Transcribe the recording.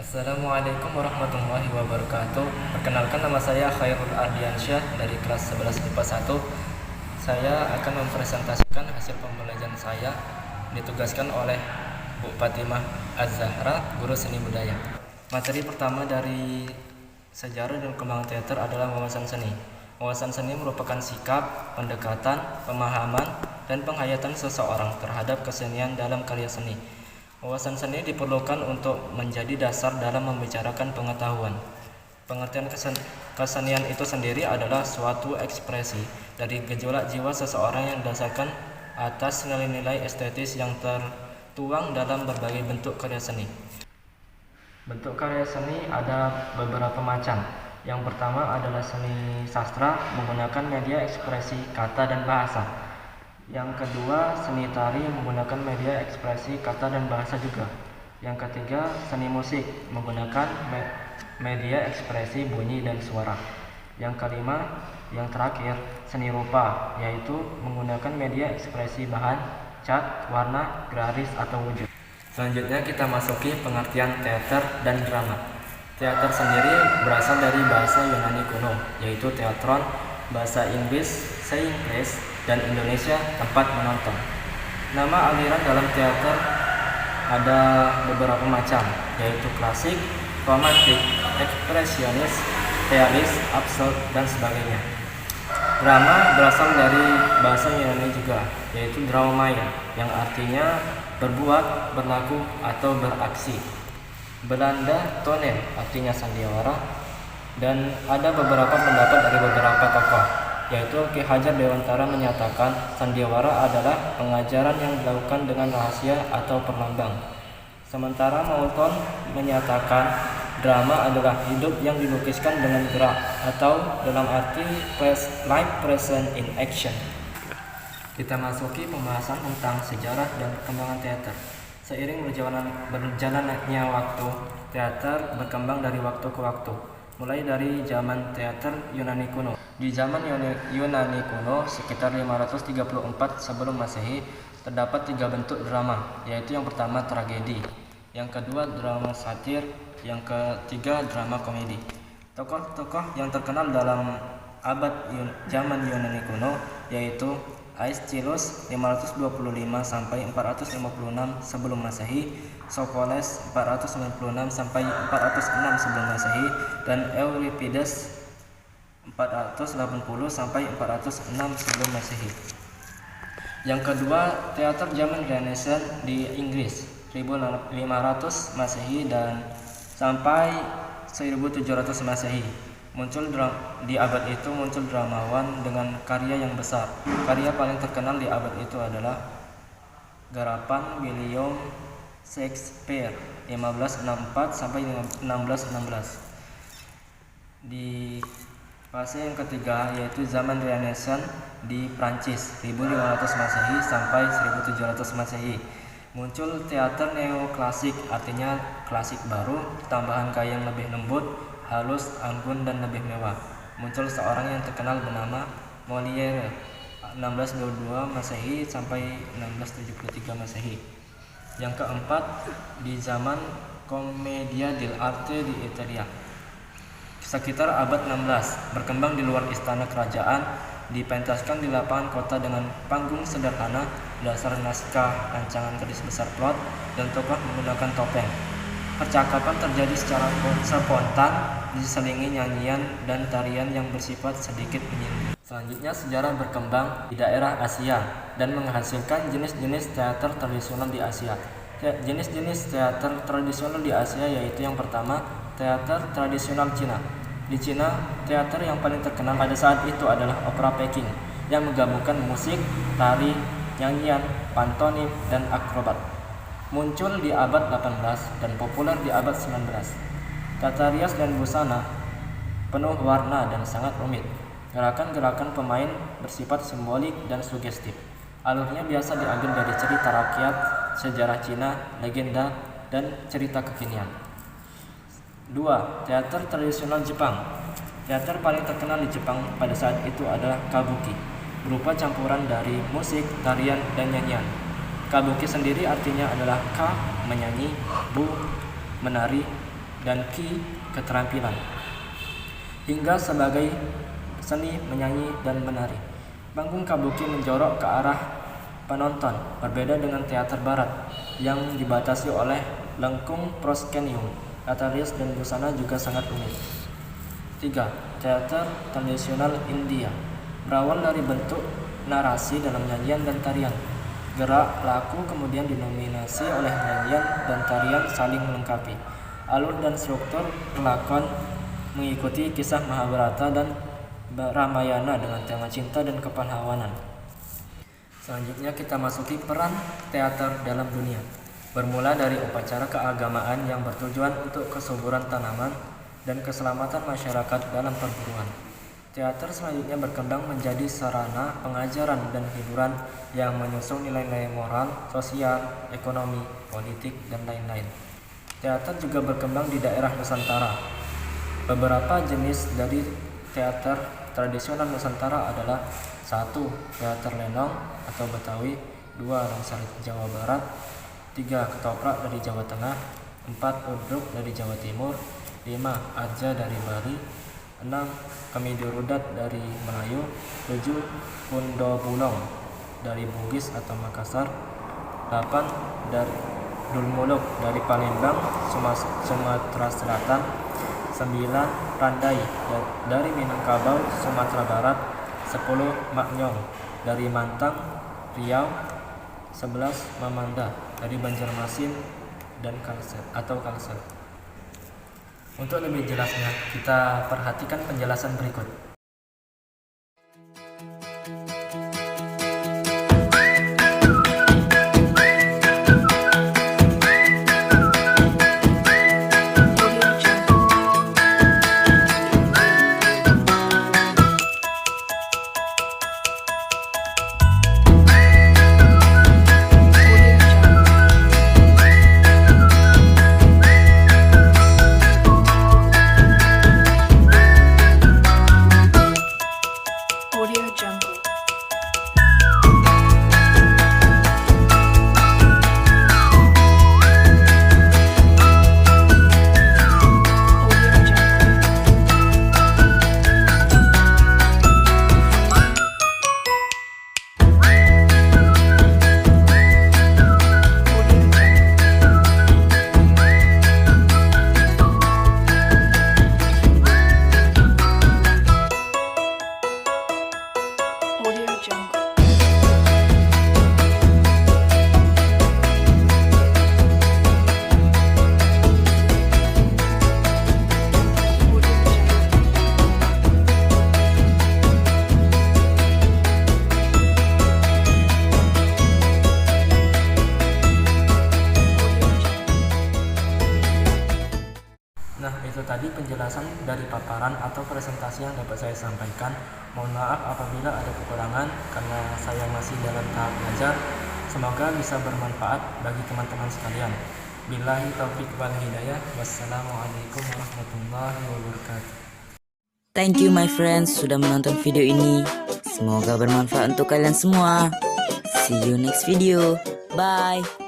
Assalamualaikum warahmatullahi wabarakatuh. Perkenalkan, nama saya Khairul Ardiansyah dari kelas 11 IPA 1. Saya akan mempresentasikan hasil pembelajaran saya ditugaskan oleh Bu Fatimah Az-Zahra, guru seni budaya. Materi pertama dari sejarah dan perkembangan teater adalah wawasan seni. Wawasan seni merupakan sikap, pendekatan, pemahaman, dan penghayatan seseorang terhadap kesenian dalam karya seni. Wawasan seni diperlukan untuk menjadi dasar dalam membicarakan pengetahuan. Pengertian kesenian itu sendiri adalah suatu ekspresi dari gejolak jiwa seseorang yang didasarkan atas nilai-nilai estetis yang tertuang dalam berbagai bentuk karya seni. Bentuk karya seni ada beberapa macam. Yang pertama adalah seni sastra menggunakan media ekspresi kata dan bahasa. Yang kedua, seni tari menggunakan media ekspresi kata dan bahasa juga. Yang ketiga, seni musik menggunakan media ekspresi bunyi dan suara. Yang kelima, yang terakhir, seni rupa, yaitu menggunakan media ekspresi bahan, cat, warna, garis, atau wujud. Selanjutnya kita masuki pengertian teater dan drama. Teater sendiri berasal dari bahasa Yunani kuno, yaitu teatron, bahasa Inggris, saying place, dan Indonesia tempat menonton. Nama aliran dalam teater ada beberapa macam, yaitu klasik, romantik, ekspresionis, realis, absurd, dan sebagainya. Drama berasal dari bahasa Yunani juga, yaitu dramaia, yang artinya berbuat, berlaku, atau beraksi. Belanda tonel, artinya sandiwara, dan ada beberapa pendapat dari beberapa tokoh, yaitu Ki Hajar Dewantara menyatakan sandiwara adalah pengajaran yang dilakukan dengan rahasia atau perlambang. Sementara Moulton menyatakan drama adalah hidup yang dilukiskan dengan gerak atau dalam arti life present in action. Kita masuki pembahasan tentang sejarah dan perkembangan teater. Seiring berjalannya waktu, teater berkembang dari waktu ke waktu. Mulai dari zaman teater Yunani kuno. Di zaman Yunani kuno sekitar 534 sebelum Masehi terdapat 3 bentuk drama, yaitu yang pertama tragedi, yang kedua drama satir, yang ketiga drama komedi. Tokoh-tokoh yang terkenal dalam zaman Yunani kuno yaitu Aeschylus 525 sampai 456 sebelum Masehi, Sophocles 496 sampai 406 sebelum Masehi, dan Euripides 480 sampai 406 sebelum Masehi. Yang kedua, teater zaman Renaissance di Inggris 1500 Masehi dan sampai 1700 Masehi. Di abad itu muncul dramawan dengan karya yang besar. Karya paling terkenal di abad itu adalah garapan William Shakespeare 1564 sampai 1616. Di fase yang ketiga yaitu zaman Renaissance di Prancis 1500 Masehi sampai 1700 Masehi. Muncul teater neoklasik, artinya klasik baru, tambahan gaya yang lebih lembut, halus, anggun, dan lebih mewah. Muncul seorang yang terkenal bernama Molière 1622 Masehi sampai 1673 Masehi. Yang keempat, di zaman Commedia dell'arte di Italia sekitar abad 16, berkembang di luar istana kerajaan, dipentaskan di lapangan kota dengan panggung sederhana, dasar naskah rancangan garis besar plot, dan tokoh menggunakan topeng. Percakapan terjadi secara spontan, diselingi nyanyian dan tarian yang bersifat sedikit menyindir. Selanjutnya, sejarah berkembang di daerah Asia dan menghasilkan jenis-jenis teater tradisional di Asia. Jenis-jenis teater tradisional di Asia yaitu yang pertama, teater tradisional Cina. Di Cina, teater yang paling terkenal pada saat itu adalah opera Peking yang menggabungkan musik, tari, nyanyian, pantomim, dan akrobat. Muncul di abad 18 dan populer di abad 19. Tata rias dan busana penuh warna dan sangat rumit. Gerakan-gerakan pemain bersifat simbolik dan sugestif. Alurnya biasa diambil dari cerita rakyat, sejarah Cina, legenda, dan cerita kekinian. 2. Teater tradisional Jepang. Teater paling terkenal di Jepang pada saat itu adalah kabuki, berupa campuran dari musik, tarian, dan nyanyian. Kabuki sendiri artinya adalah ka, menyanyi, bu, menari, dan ki keterampilan, hingga sebagai seni menyanyi dan menari. Panggung kabuki menjorok ke arah penonton, berbeda dengan teater barat yang dibatasi oleh lengkung proskenium. Tata rias dan busana juga sangat unik. 3. Teater tradisional India berawal dari bentuk narasi dalam nyanyian dan tarian. Gerak laku kemudian dinominasi oleh nyanyian dan tarian saling melengkapi. Alur dan struktur pelakon mengikuti kisah Mahabharata dan Ramayana dengan tema cinta dan kepahlawanan. Selanjutnya kita masuki peran teater dalam dunia. Bermula dari upacara keagamaan yang bertujuan untuk kesuburan tanaman dan keselamatan masyarakat dalam perburuan. Teater selanjutnya berkembang menjadi sarana pengajaran dan hiburan yang menyusung nilai-nilai moral, sosial, ekonomi, politik, dan lain-lain. Teater juga berkembang di daerah Nusantara. Beberapa jenis dari teater tradisional Nusantara adalah 1. Teater lenong atau Betawi, 2. Longsor Jawa Barat, 3. Ketoprak dari Jawa Tengah, 4. Udruk dari Jawa Timur, 5. Arja dari Bali, 6. Kemidurudat dari Melayu, 7. Pundo Bulong dari Bugis atau Makassar, 8. Dari Dulmuluk dari Palembang, Sumatera Selatan, 9. Randai dari Minangkabau, Sumatera Barat, 10. Maknyong dari Mantang, Riau, 11. Mamanda dari Banjarmasin dan Kalsel. Untuk lebih jelasnya, kita perhatikan penjelasan berikut. Nah, itu tadi penjelasan dari paparan atau presentasi yang dapat saya sampaikan. Mohon maaf apabila ada kekurangan karena saya masih dalam tahap belajar. Semoga bisa bermanfaat bagi teman-teman sekalian. Billahi taufiq wal hidayah. Wassalamualaikum warahmatullahi wabarakatuh. Thank you my friends sudah menonton video ini. Semoga bermanfaat untuk kalian semua. See you next video. Bye.